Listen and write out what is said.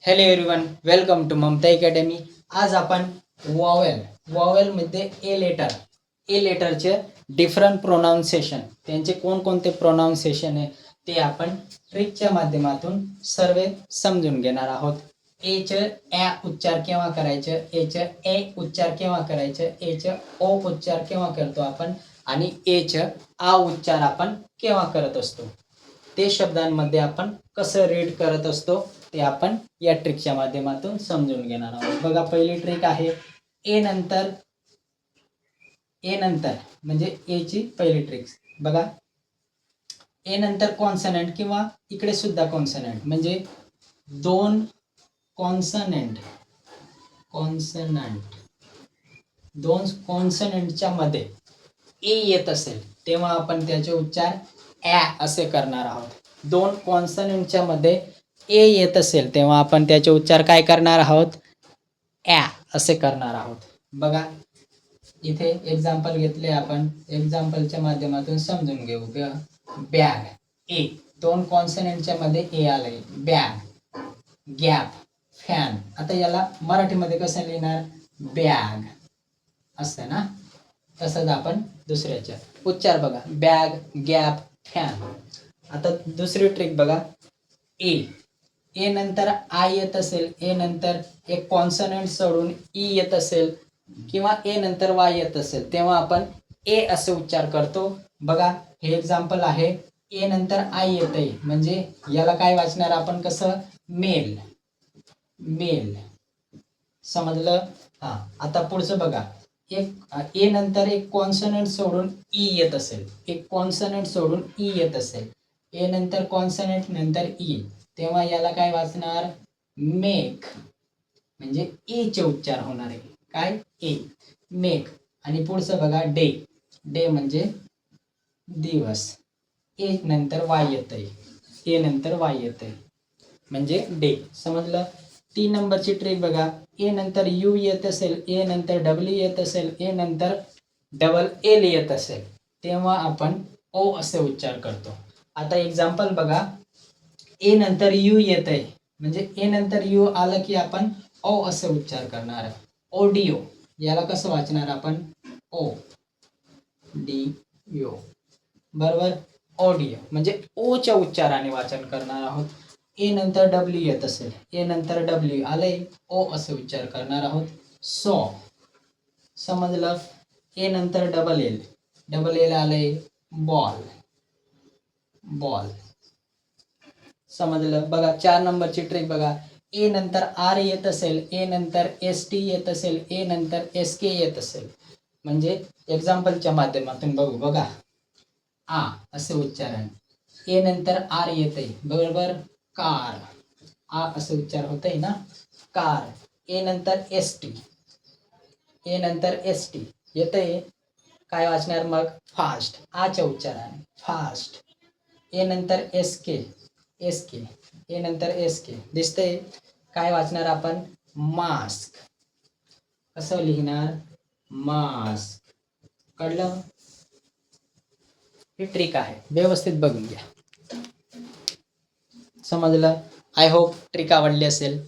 Hello everyone, welcome to Mamta academy. आज आपण वॉवेलमध्ये ए लेटरचे different pronunciation, त्यांचे कोणकोणते प्रोनाऊन्सिएशन आहे ते आपण ट्रिकच्या माध्यमातून सर्व समजून घेणार आहोत. एचं ॲ उच्चार केव्हा करायचं, एचं ए उच्चार केव्हा करायचं, एचं ओ उच्चार केव्हा करतो आपण आणि एचं आ उच्चार आपण केव्हा करत असतो, ते शब्दांमध्ये आपण कसं रीड करत असतो ते आपण या ट्रिकच्या माध्यमातून समजून घेणार आहोत. बघा, पहिली ट्रिक आहे ए नंतर म्हणजे एची पहिली ट्रिक. बघा, ए नंतर कॉन्सनंट किंवा इकडे सुद्धा कॉन्सनंट, म्हणजे दोन कॉन्सनंट दोन कॉन्सनंटच्या मध्ये ए येत असेल तेव्हा आपण त्याचे उच्चार ॲ असे करणार आहोत. दोन कॉन्सनंटच्या मध्ये ए येत असेल तेव्हा आपण त्याचे उच्चार काय करणार आहोत, ॲ असे करणार आहोत. बघा, इथे एक्झाम्पल घेतले आपण, एक्झाम्पलच्या माध्यमातून समजून घेऊ. बॅग, ए, दोन कॉन्सनंटच्या मध्ये ए आलंय. Bag, gap, fan. आता याला मराठीमध्ये कसं लिहिणार, बॅग असं ना, तसंच आपण दुसऱ्याच्या उच्चार बघा, बॅग, गॅप, फॅन. आता दुसरी ट्रिक बघा, ए नंतर आय येत असेल, ए नंतर एक कॉन्सनंट सोडून ई येत असेल किंवा ए नंतर वाय येत असेल तेव्हा आपण ए असे उच्चार करतो. बघा, हे एक्झाम्पल आहे. ए नंतर आय येत आहे म्हणजे याला काय वाचणार आपण, कसं, मेल. समजलं? हा. आता पुढचं बघा, एक ए नंतर एक कॉन्सनंट सोडून ई येत असेल, एक कॉन्सनंट सोडून ई येत असेल, ए नंतर कॉन्सनंट नंतर ई, तेव्हा याला काय वाचणार, मेक. म्हणजे ए चे उच्चार होणार आहे. काय, ए, मेक. आणि पुढचं बघा, डे म्हणजे दिवस. ए नंतर वाय येतंय, म्हणजे डे. समजलं? 3 नंबरची ट्रिक बघा, ए नंतर यू येत असेल, ए नंतर डब्ल्यू येत असेल, ए नंतर डबल एल येत असेल तेव्हा आपण ओ असे उच्चार करतो. आता एक्झाम्पल बघा, ए नंतर यू येत आहे म्हणजे ए नंतर यू आलं की आपण ओ असे उच्चार करणार. ऑडिओ, याला कसं वाचणार आपण, ओ डी ओ, बरोबर. ऑडिओ म्हणजे ओ च्या उच्चाराने वाचन करणार आहोत. ए नंतर डब्ल्यू येत असेल, ए नंतर डब्ल्यू आलंय, ओ असे उच्चार करणार आहोत. सो. समजलं? ए नंतर डबल एल आलंय, बॉल. समजलं? बघा, 4 नंबरची ट्रिक बघा, ए नंतर आर येत असेल, ए नंतर एस टी येत असेल, ए नंतर एस के येत असेल, म्हणजे एक्झाम्पलच्या माध्यमातून बघू. बघा, आ असे उच्चारण, ए नंतर आर येतंय, बरोबर, कार. आ असे उच्चार होतंय ना, कार. ए नंतर एस टी येतंय, काय वाचणार मग, फास्ट. आच्या उच्चाराने फास्ट. ए नंतर एस के, ए नंतर एस के दिसतंय, काय वाचणार आपण, मास्क. कसं लिहिणार, मास्क. कळलं? ही ट्रिक आहे, व्यवस्थित बघून घ्या. समजलं? आय होप ट्रिक आवडली असेल.